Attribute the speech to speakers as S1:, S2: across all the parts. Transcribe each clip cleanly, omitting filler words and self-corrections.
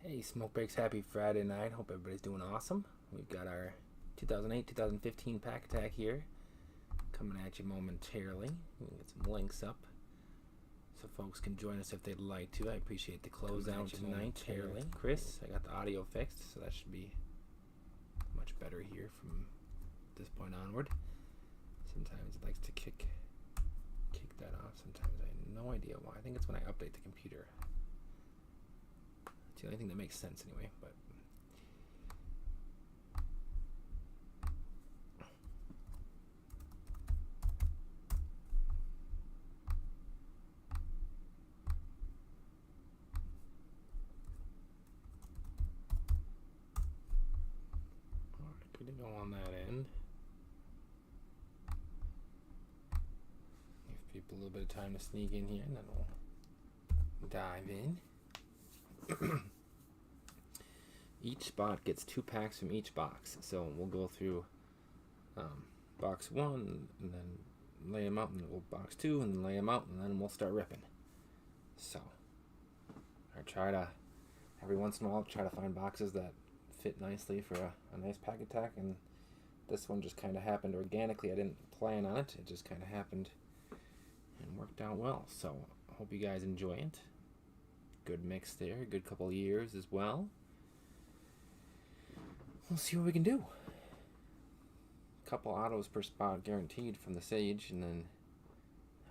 S1: Hey, SmokeBreaks, happy Friday night. Hope everybody's doing awesome. We've got our 2008-2015 pack attack here coming at you momentarily. We can get some links up so folks can join us if they'd like to. I appreciate the closeout tonight. Chris, I got the audio fixed, so that should be much better here from this point onward. Sometimes it likes to kick that off. Sometimes I have no idea why. I think it's when I update the computer. It's the only thing that makes sense anyway, but alright, good to go on that end. Give people a little bit of time to sneak in here and then we'll dive in. Each spot gets 2 packs from each box, so we'll go through box 1 and then lay them out, and then we'll box 2 and then lay them out, and then we'll start ripping. So I try to every once in a while try to find boxes that fit nicely for a nice pack attack, and this one just kind of happened organically. I didn't plan on it, it just kind of happened and worked out well. So I hope you guys enjoy it. Good mix there, good couple of years as well. We'll see what we can do. Couple autos per spot guaranteed from the Sage, and then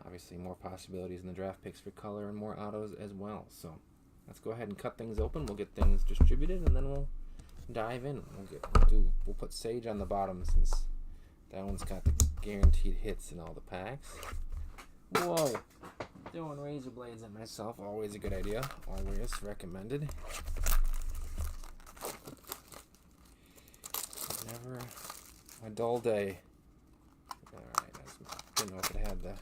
S1: obviously more possibilities in the draft picks for color and more autos as well. So let's go ahead and cut things open. We'll get things distributed and then we'll dive in. We'll put Sage on the bottom since that one's got the guaranteed hits in all the packs. Whoa! Throwing razor blades at myself, always a good idea. Always recommended. Never a dull day. Alright, I didn't know if it had the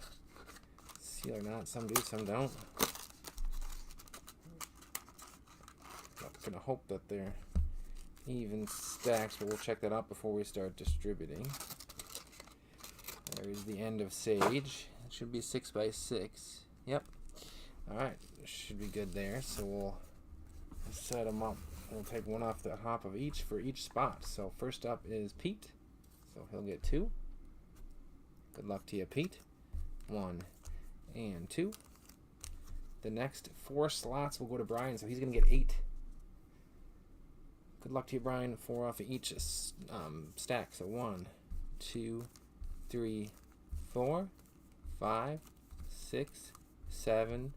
S1: seal or not. Some do, some don't. I'm gonna hope that they're even stacks, but we'll check that out before we start distributing. There's the end of Sage. It should be 6x6. Yep. Alright, should be good there. So we'll set them up. We'll take one off the top of each for each spot. So first up is Pete. So he'll get 2. Good luck to you, Pete. 1 and 2. The next 4 slots will go to Brian, so he's going to get 8. Good luck to you, Brian. 4 off of each stack. So 1, 2, 3, 4, 5, 6, 7,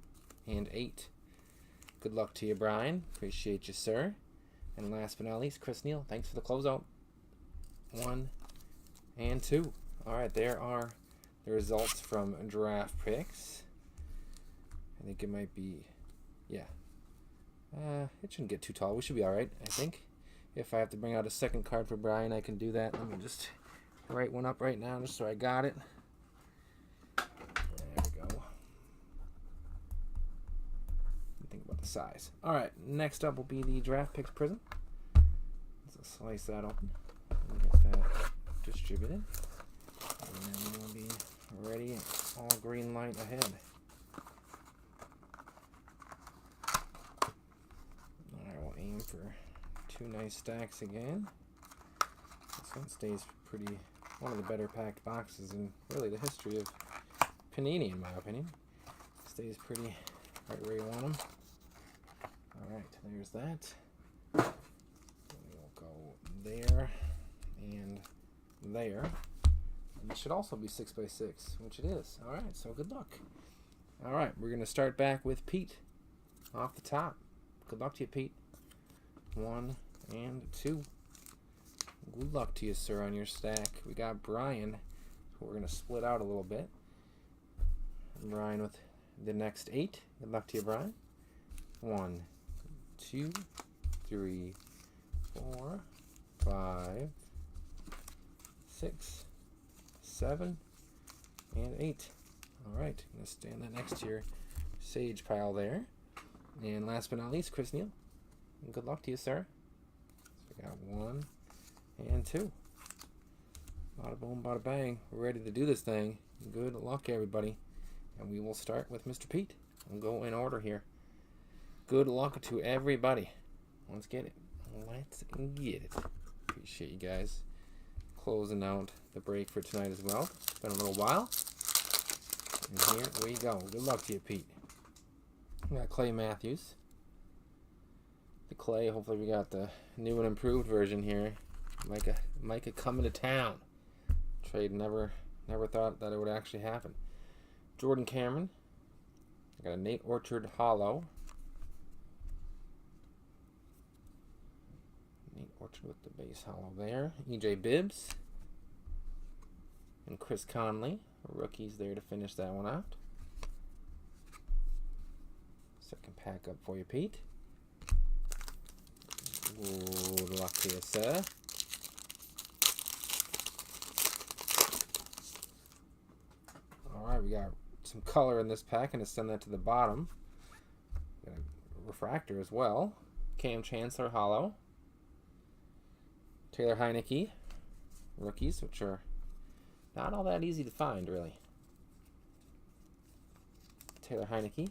S1: and 8. Good luck to you, Brian. Appreciate you, sir. And last but not least, Chris Neal. Thanks for the closeout. 1 and 2. Alright, there are the results from draft picks. I think it might be, yeah. It shouldn't get too tall. We should be alright, I think. If I have to bring out a second card for Brian, I can do that. Let me just write one up right now just so I got it. The size. Alright, next up will be the draft picks prism. Let's slice that open and get that distributed. And then we'll be ready, all green light ahead. Alright, we'll aim for 2 nice stacks again. This one stays pretty, one of the better packed boxes in really the history of Panini, in my opinion. Stays pretty right where you want them. Alright, there's that. We'll go there and there. And it should also be 6x6, which it is. Alright, so good luck. Alright, we're going to start back with Pete off the top. Good luck to you, Pete. 1 and 2. Good luck to you, sir, on your stack. We got Brian, so we're going to split out a little bit. Brian with the next 8. Good luck to you, Brian. 1, 2, 3, 4, 5, 6, 7, and 8. Alright, I'm going to stand that next to your Sage pile there. And last but not least, Chris Neal. Good luck to you, sir. So we got 1 and 2. Bada boom, bada bang. We're ready to do this thing. Good luck, everybody. And we will start with Mr. Pete. We'll go in order here. Good luck to everybody. Let's get it. Let's get it. Appreciate you guys closing out the break for tonight as well. It's been a little while. And here we go. Good luck to you, Pete. We got Clay Matthews. The Clay, hopefully we got the new and improved version here. Micah coming to town. Trade never thought that it would actually happen. Jordan Cameron. I got a Nate Orchard Hollow. Nate Orchard with the base hollow there. EJ Bibbs. And Chris Conley. Rookies there to finish that one out. Second pack up for you, Pete. Good luck to you, sir. Alright, we got some color in this pack, and to send that to the bottom. Got a refractor as well. Cam Chancellor Hollow. Taylor Heineke. Rookies, which are not all that easy to find, really. Taylor Heineke.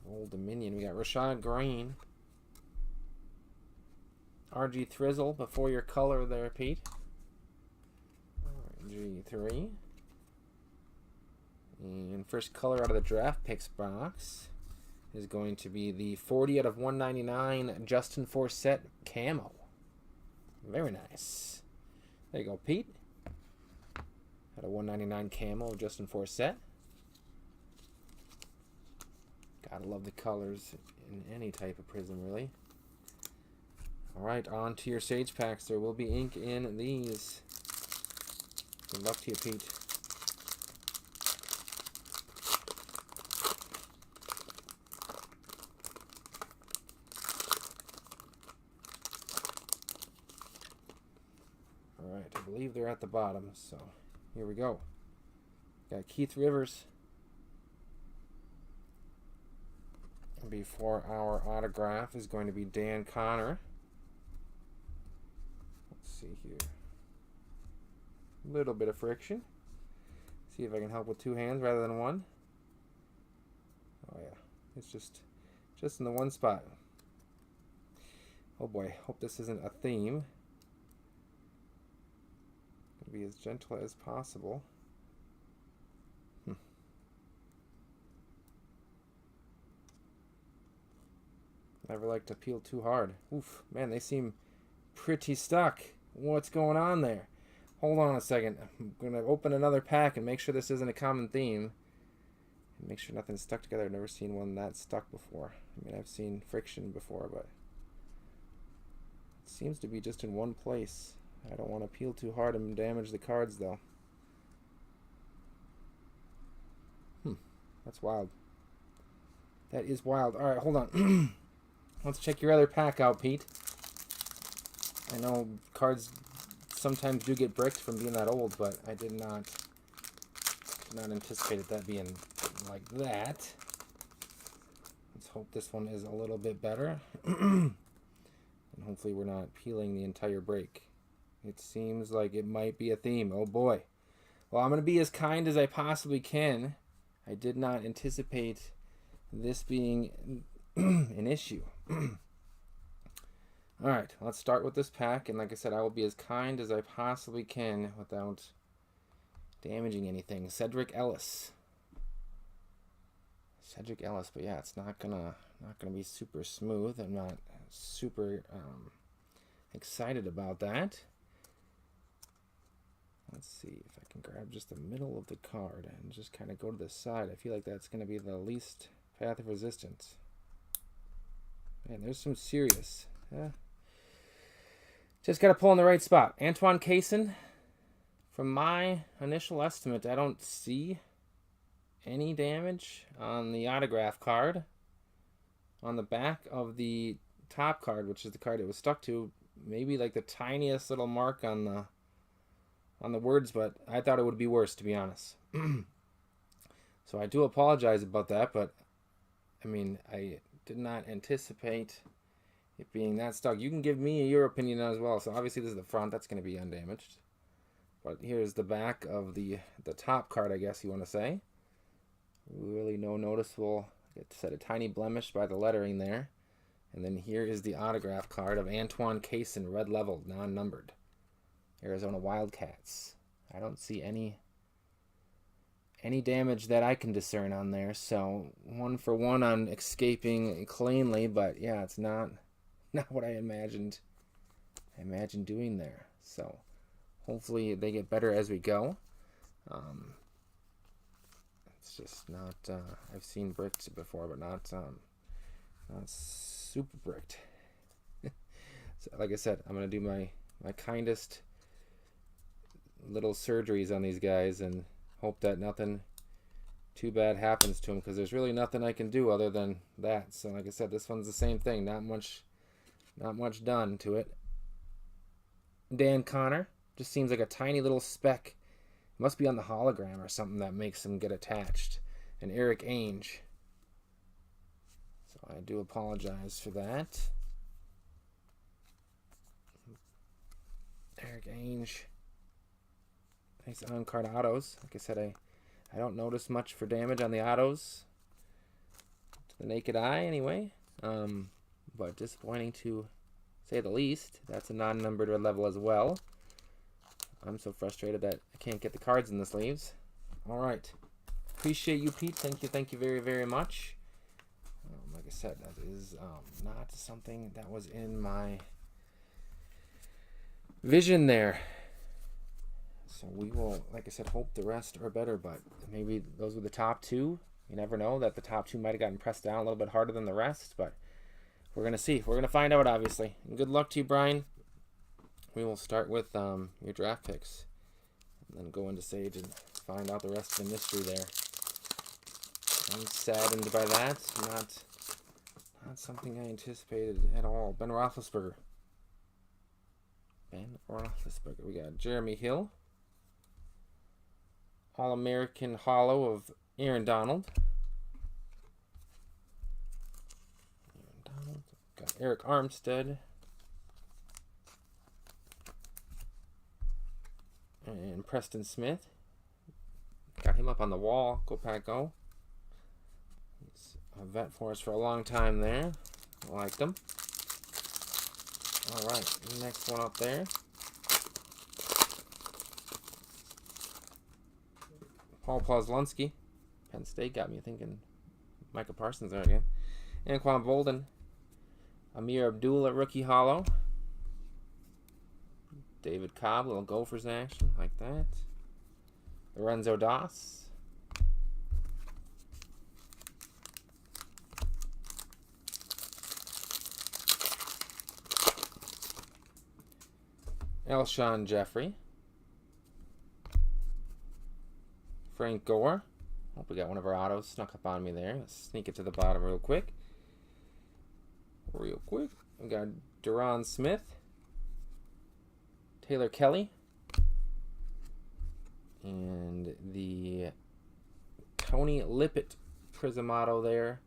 S1: Old Dominion. We got Rashad Green. RG Thrizzle before your color there, Pete. RG3. And first color out of the draft picks box is going to be the 40 out of 199 Justin Forsett Camo. Very nice. There you go, Pete. Got a 199 camo of Justin Forsett. Gotta love the colors in any type of prism, really. Alright, on to your Sage packs. There will be ink in these. Good luck to you, Pete. Alright, I believe they're at the bottom, so here we go. Got Keith Rivers. Before our autograph is going to be Dan Connor. Let's see here. A little bit of friction. See if I can help with two hands rather than one. Oh yeah, it's just in the one spot. Oh boy, hope this isn't a theme. Gonna be as gentle as possible. Never like to peel too hard. Oof, man, they seem pretty stuck. What's going on there? Hold on a second. I'm going to open another pack and make sure this isn't a common theme. And make sure nothing's stuck together. I've never seen one that stuck before. I mean, I've seen friction before, but it seems to be just in one place. I don't want to peel too hard and damage the cards, though. That's wild. That is wild. All right, hold on. Let's check your other pack out, Pete. I know cards sometimes do get bricked from being that old, but I did not anticipate that being like that. Let's hope this one is a little bit better. And hopefully we're not peeling the entire break. It seems like it might be a theme. Oh boy. Well, I'm going to be as kind as I possibly can. I did not anticipate this being an issue. Alright, let's start with this pack, and like I said, I will be as kind as I possibly can without damaging anything. Cedric Ellis, but yeah, it's not gonna be super smooth. I'm not super excited about that. Let's see if I can grab just the middle of the card and just kind of go to the side. I feel like that's going to be the least path of resistance. Man, there's some serious. Just got to pull in the right spot. Antoine Cason. From my initial estimate, I don't see any damage on the autograph card. On the back of the top card, which is the card it was stuck to, maybe like the tiniest little mark on the words, but I thought it would be worse, to be honest. So I do apologize about that, but I mean, I did not anticipate it being that stuck. You can give me your opinion as well. So obviously this is the front. That's going to be undamaged. But here's the back of the top card, I guess you want to say. Really no noticeable, like I said, a tiny blemish by the lettering there. And then here is the autograph card of Antoine Cason, red level, non-numbered. Arizona Wildcats. I don't see any damage that I can discern on there. So 1 for 1 on escaping cleanly, but yeah, it's not what I imagined doing there. So hopefully they get better as we go. It's just not. I've seen bricked before, but not super bricked. So, like I said, I'm gonna do my kindest little surgeries on these guys and hope that nothing too bad happens to them, because there's really nothing I can do other than that. So, like I said, this one's the same thing. Not much done to it. Dan Connor just seems like a tiny little speck. Must be on the hologram or something that makes them get attached. And Eric Ainge. So I do apologize for that. Eric Ainge. Nice on-card autos. Like I said, I don't notice much for damage on the autos. To the naked eye, anyway. But disappointing to say the least. That's a non-numbered red level as well. I'm so frustrated that I can't get the cards in the sleeves. All right. Appreciate you, Pete. Thank you very, very much. Like I said, that is not something that was in my vision there. So we will, like I said, hope the rest are better, but maybe those were the top two. You never know that the top two might have gotten pressed down a little bit harder than the rest, but we're going to see. We're going to find out, obviously. And good luck to you, Brian. We will start with your draft picks and then go into Sage and find out the rest of the mystery there. I'm saddened by that. Not something I anticipated at all. Ben Roethlisberger. We got Jeremy Hill. All-American Hollow of Aaron Donald. Got Eric Armstead. And Preston Smith. Got him up on the wall. Go Pack Go. He's a vet for us for a long time there. I liked him. Alright, next one up there. Paul Ploslunsky. Penn State got me thinking Micah Parsons there again. Anquan Bolden. Amir Abdul at rookie hollow. David Cobb, little Gophers action like that. Lorenzo Doss. Elshon Jeffrey. Frank Gore. Hope we got one of our autos snuck up on me there. Let's sneak it to the bottom real quick. We got Duron Smith. Taylor Kelly. And the Tony Lippett Prism auto there.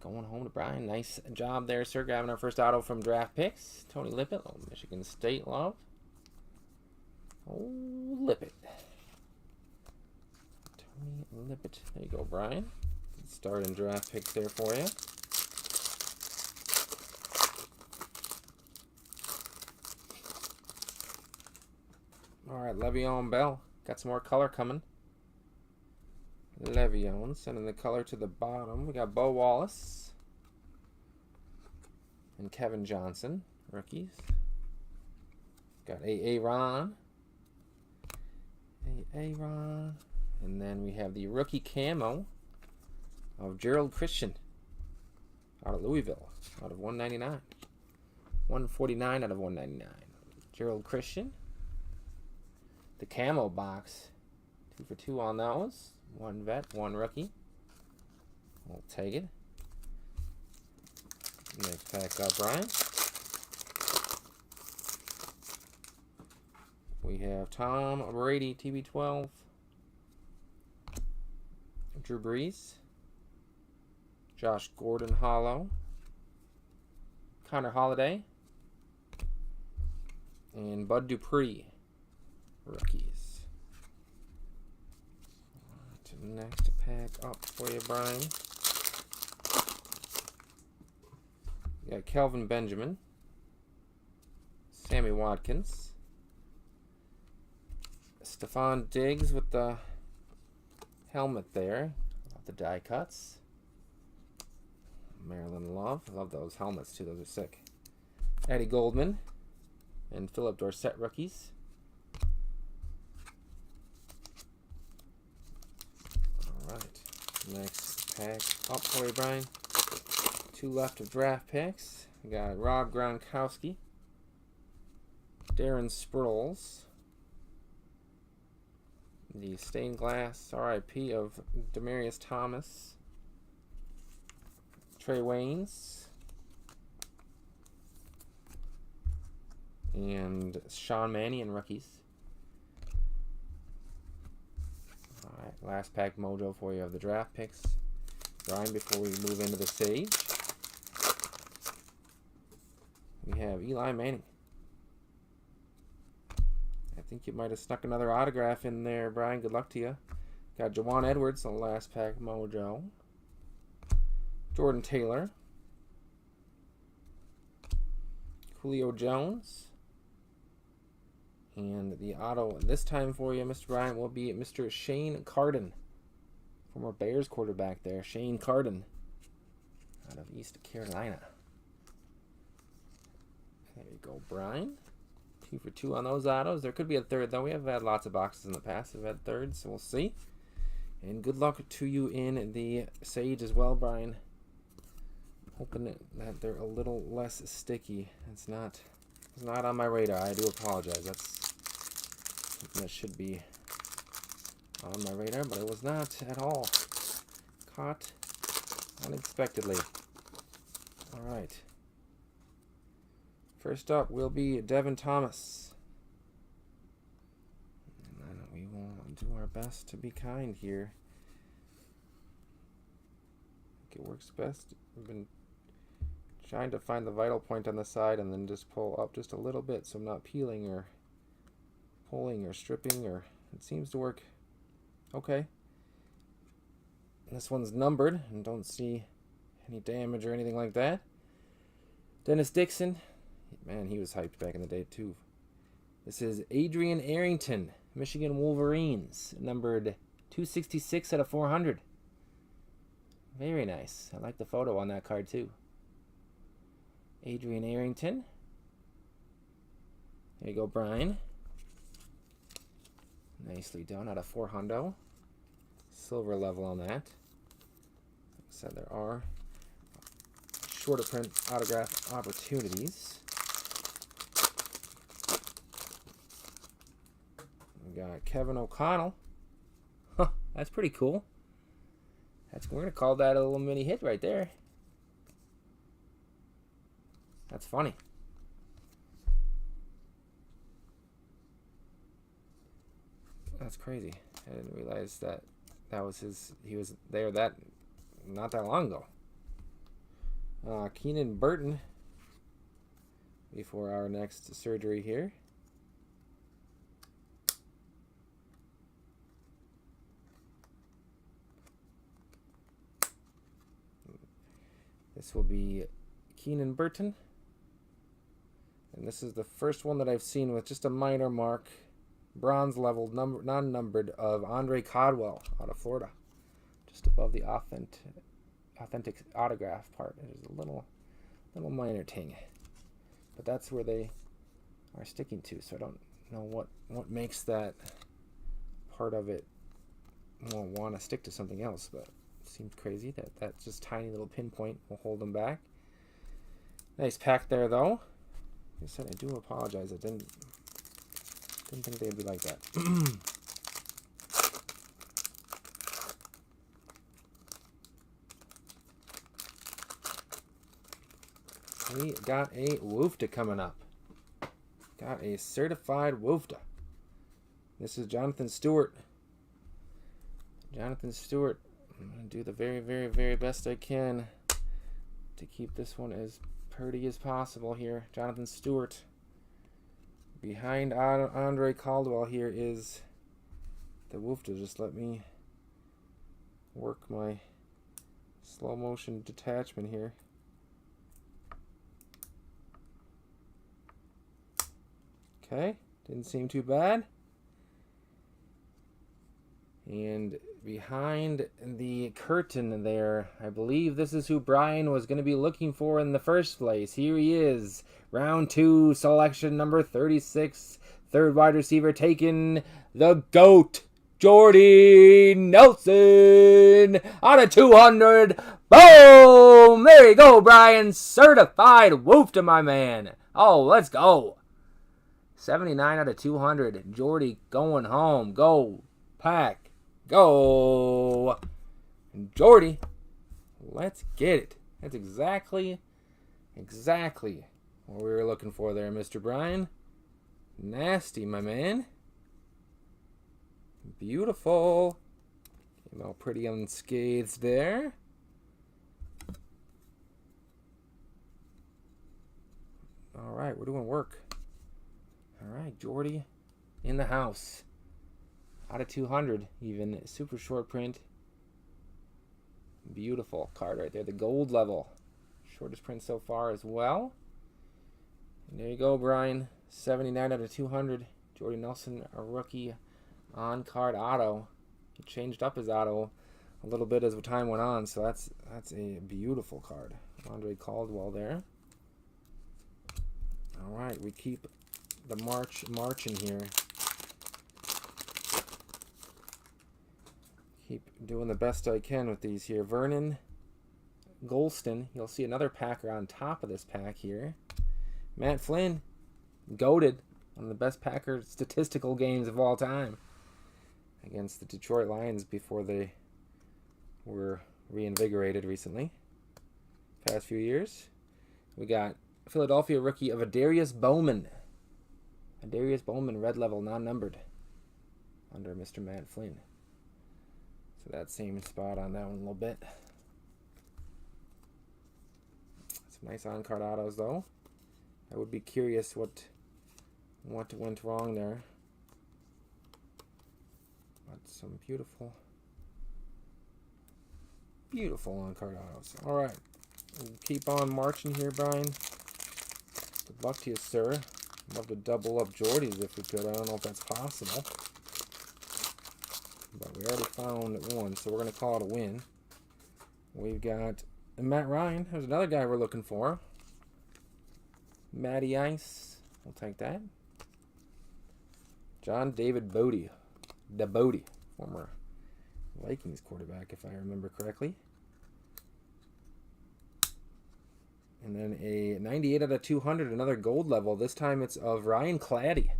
S1: Going home to Brian. Nice job there, sir. Grabbing our first auto from draft picks. Tony Lippett, little Michigan State love. Oh, Lippett. Tony Lippett. There you go, Brian. Start in draft picks there for you. Alright, Le'Veon Bell. Got some more color coming. Le'Veon sending the color to the bottom. We got Bo Wallace and Kevin Johnson, rookies. Got Aaron. And then we have the rookie camo of Gerald Christian out of Louisville, out of 199. 149 out of 199. Gerald Christian. The camo box, 2 for 2 on those. One vet, one rookie. We'll take it. Next pack up, Brian. We have Tom Brady, TB12. Drew Brees. Josh Gordon Hollow. Connor Holiday. And Bud Dupree. Rookies. Next pack up for you, Brian. We got Kelvin Benjamin, Sammy Watkins, Stephon Diggs with the helmet there, the die cuts. Maryland Love, I love those helmets too, those are sick. Eddie Goldman and Philip Dorsett rookies. Alright, next pack up for you, Brian. 2 left of draft picks. We got Rob Gronkowski, Darren Sproles, the stained glass RIP of Demaryius Thomas, Trey Waynes, and Sean Mannion rookies. Alright, last pack mojo for you of the draft picks. Brian, before we move into the Sage, we have Eli Manning. I think you might have snuck another autograph in there, Brian. Good luck to you. Got Jawan Edwards on the last pack mojo. Jordan Taylor. Julio Jones. And the auto this time for you, Mr. Bryant, will be Mr. Shane Carden. Former Bears quarterback there. Shane Carden out of East Carolina. There you go, Brian. 2 for 2 on those autos. There could be a third, though. We have had lots of boxes in the past. We've had thirds, so we'll see. And good luck to you in the Sage as well, Brian. Hoping that they're a little less sticky. It's not on my radar. I do apologize. That's something that should be on my radar, but it was not at all. Caught unexpectedly. All right. First up will be Devin Thomas. And we will do our best to be kind here. I think it works best. We've been trying to find the vital point on the side and then just pull up just a little bit so I'm not peeling or pulling or stripping, or it seems to work okay. This one's numbered and don't see any damage or anything like that. Dennis Dixon. Man, he was hyped back in the day too. This is Adrian Arrington, Michigan Wolverines, numbered 266 out of 400. Very nice. I like the photo on that card too. Adrian Arrington. There you go, Brian. Nicely done out of 400. Silver level on that. Like I said, there are shorter print autograph opportunities. We got Kevin O'Connell. Huh, that's pretty cool. We're going to call that a little mini hit right there. That's funny. That's crazy. I didn't realize that was his. He was there not that long ago. Keenan Burton before our next surgery here. This will be Keenan Burton. And this is the first one that I've seen with just a minor mark, bronze level, non-numbered, of Andre Caldwell out of Florida. Just above the authentic autograph part. There's a little minor ting. But that's where they are sticking to, so I don't know what makes that part of it want to stick to something else, but it seems crazy that just tiny little pinpoint will hold them back. Nice pack there, though. Like I said, I do apologize. I didn't think they'd be like that. We got a Woofda coming up. Got a certified Woofda. This is Jonathan Stewart. Jonathan Stewart. I'm going to do the very, very, very best I can to keep this one as pretty as possible here. Jonathan Stewart. Behind Andre Caldwell here is the Woofda. Just let me work my slow motion detachment here. Okay, didn't seem too bad. And behind the curtain there, I believe this is who Brian was going to be looking for in the first place. Here he is. Round 2, selection number 36. Third wide receiver taken. The GOAT, Jordy Nelson, out of 200. Boom! There you go, Brian. Certified woof to my man. Oh, let's go. 79 out of 200. Jordy going home. Go, Pack. Go. Jordy. Let's get it. That's exactly what we were looking for there, Mr. Brian. Nasty, my man. Beautiful. Came out pretty unscathed there. All right, we're doing work. All right, Jordy in the house. Out of 200, even. Super short print. Beautiful card right there. The gold level. Shortest print so far as well. And there you go, Brian. 79 out of 200. Jordy Nelson, a rookie on-card auto. He changed up his auto a little bit as time went on, so that's a beautiful card. Andre Caldwell there. All right, we keep the marching here. Keep doing the best I can with these here. Vernon Golston. You'll see another Packer on top of this pack here. Matt Flynn, goated. One of the best Packer statistical games of all time against the Detroit Lions before they were reinvigorated recently. Past few years. We got Philadelphia rookie of Adarius Bowman. Adarius Bowman, red level, non-numbered, under Mr. Matt Flynn. So that same spot on that one a little bit. Some nice on-card autos, though. I would be curious what went wrong there. But some beautiful on-card autos. All right, we'll keep on marching here, Brian. Good luck to you, sir. Love to double up Jordy's if we could. I don't know if that's possible. But we already found one, so we're going to call it a win. We've got Matt Ryan. There's another guy we're looking for. Matty Ice. We'll take that. John David Bodie. The Bodie. Former Vikings quarterback, if I remember correctly. And then a 98 out of 200, another gold level. This time it's of Ryan Clady.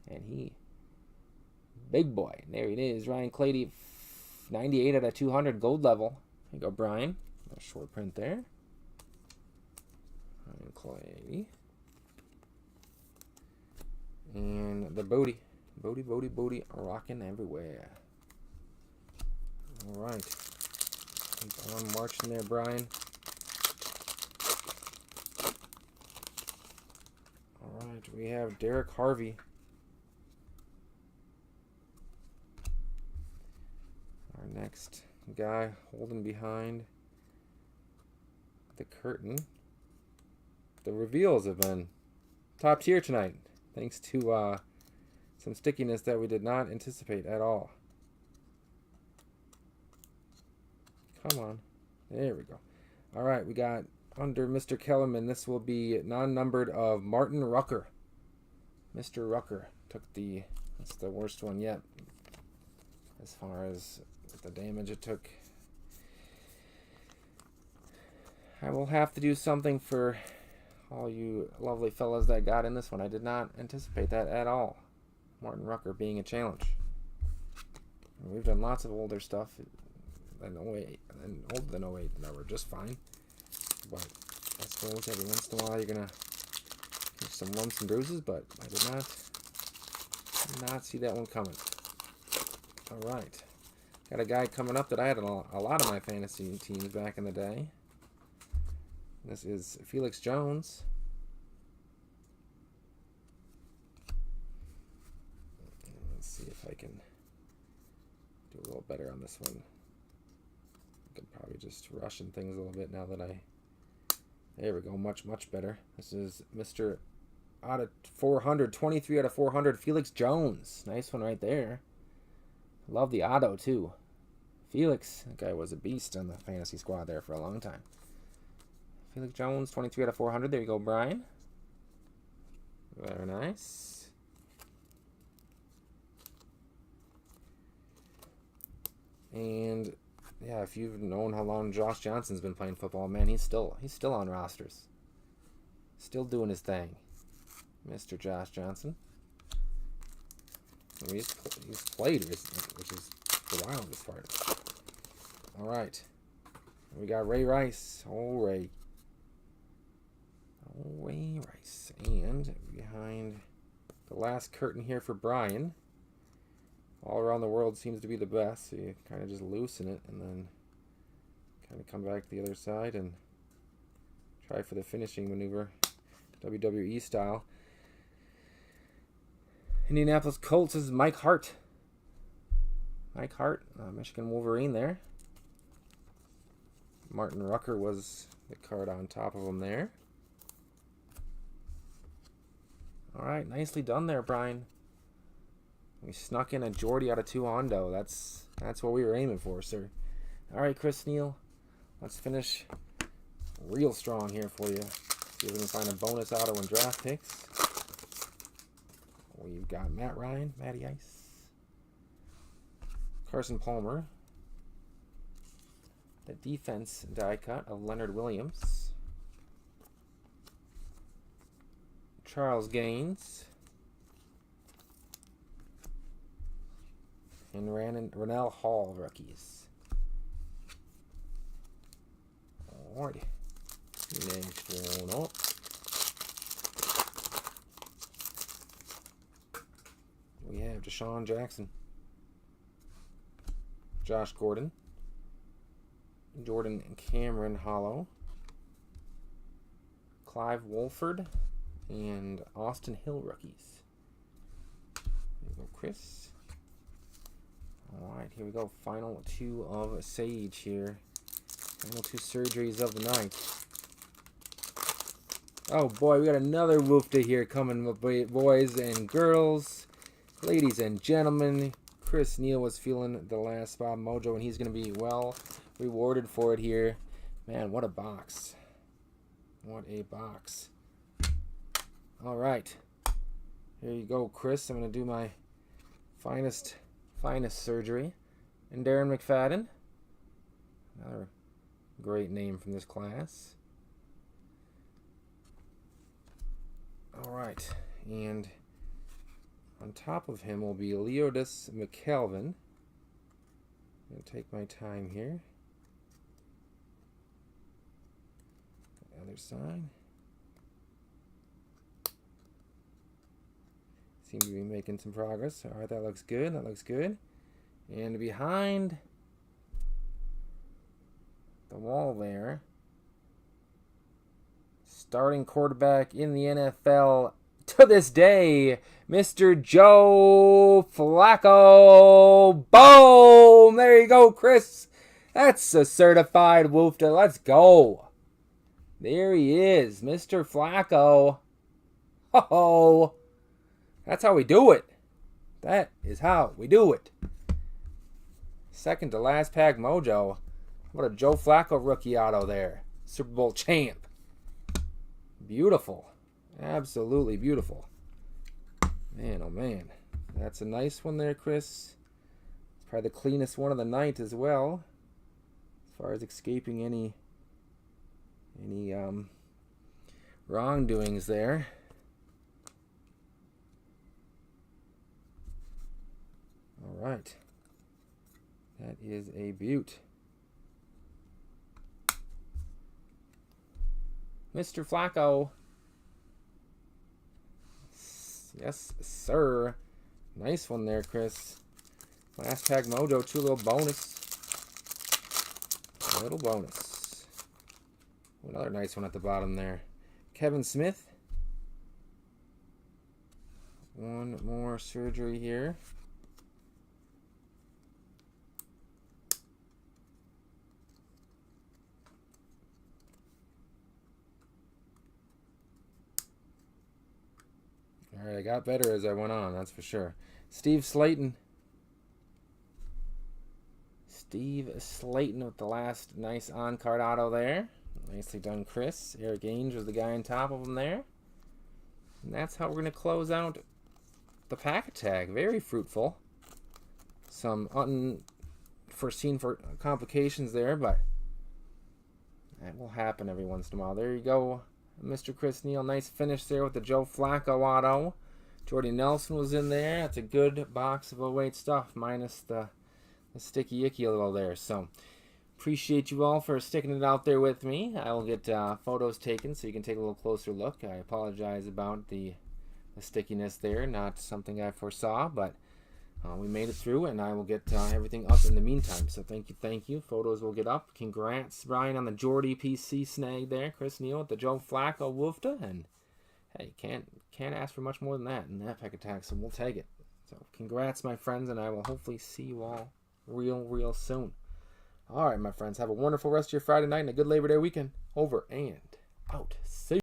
S1: And he, big boy. There it is, Ryan Clady, 98 out of 200, gold level. There you go, Brian. A short print there. Ryan Clady. And the Bodie. Bodie, rocking everywhere. All right. Keep on marching there, Brian. All right, we have Derek Harvey. Our next guy holding behind the curtain. The reveals have been top tier tonight, thanks to some stickiness that we did not anticipate at all. Come on. There we go. All right, we got under Mr. Kellerman. This will be non-numbered of Martin Rucker. Mr. Rucker took that's the worst one yet as far as the damage it took. I will have to do something for all you lovely fellas that got in this one. I did not anticipate that at all. Martin Rucker being a challenge. We've done lots of older stuff than 08 and older than 08 that were just fine. But I suppose every once in a while you're gonna get some lumps and bruises, but I did not see that one coming. All right, got a guy coming up that I had a lot of my fantasy teams back in the day. This is Felix Jones. Let's see if I can do a little better on this one. I can probably just rushing things a little bit now that there we go, much better. This is Mr. out of 400. 23 out of 400. Felix Jones. Nice one right there. Love the auto, too. Felix, that guy was a beast on the fantasy squad there for a long time. Felix Jones, 23 out of 400. There you go, Brian. Very nice. And yeah, if you've known how long Josh Johnson's been playing football, man, he's still on rosters. Still doing his thing. Mr. Josh Johnson. I mean, he's played, which is the wildest part. All right. We got Ray Rice. Oh, Ray. Oh, Ray Rice. And behind the last curtain here for Brian. All around the world seems to be the best. So you kind of just loosen it and then kind of come back to the other side and try for the finishing maneuver. WWE style. Indianapolis Colts is Mike Hart. Mike Hart, Michigan Wolverine there. Martin Rucker was the card on top of him there. All right, nicely done there, Brian. We snuck in a Jordy out of 2 Hondo. That's what we were aiming for, sir. All right, Chris Neal, let's finish real strong here for you. See if we can find a bonus auto and draft picks. We've got Matt Ryan, Matty Ice, Carson Palmer, the defense die cut of Leonard Williams, Charles Gaines, and Rennell Hall rookies. Alrighty. Next one up. We have Deshaun Jackson, Josh Gordon, Jordan Cameron Hollow, Clive Wolford, and Austin Hill rookies. There you go, Chris. Alright, here we go. Final 2 of Sage here. Final 2 surgeries of the night. Oh boy, we got another woofda here coming, boys and girls. Ladies and gentlemen, Chris Neal was feeling the last spot mojo, and he's going to be well rewarded for it here. Man, what a box. What a box. All right. Here you go, Chris. I'm going to do my finest surgery. And Darren McFadden. Another great name from this class. All right. And on top of him will be Leodis McKelvin. I'm going to take my time here. The other side. Seem to be making some progress. All right, that looks good. That looks good. And behind the wall there, starting quarterback in the NFL to this day, Mr. Joe Flacco. Boom! There you go, Chris. That's a certified woofda. Let's go. There he is, Mr. Flacco. Oh, that's how we do it. That is how we do it. Second to last pack mojo. What a Joe Flacco rookie auto there. Super Bowl champ. Beautiful. Absolutely beautiful. Man, oh man. That's a nice one there, Chris. It's probably the cleanest one of the night as well. As far as escaping any wrongdoings there. All right. That is a beaut. Mr. Flacco. Yes, sir. Nice one there, Chris. Last pack mojo, 2 little bonus. A little bonus. Another nice one at the bottom there. Kevin Smith. One more surgery here. got better as I went on, that's for sure. Steve Slayton. Steve Slayton with the last nice on-card auto there. Nicely done, Chris. Eric Ainge was the guy on top of him there. And that's how we're going to close out the pack attack. Very fruitful. Some unforeseen complications there, but that will happen every once in a while. There you go, Mr. Chris Neal. Nice finish there with the Joe Flacco auto. Jordy Nelson was in there. That's a good box of 08 stuff, minus the sticky icky a little there. So appreciate you all for sticking it out there with me. I will get photos taken so you can take a little closer look. I apologize about the stickiness there. Not something I foresaw, but we made it through, and I will get everything up in the meantime. So thank you. Photos will get up. Congrats, Brian, on the Jordy PC snag there. Chris Neal with the Joe Flacco woofta, and hey, can't ask for much more than that in that pack attack, so we'll take it. So congrats, my friends, and I will hopefully see you all real soon. All right, my friends, have a wonderful rest of your Friday night and a good Labor Day weekend. Over and out. See you.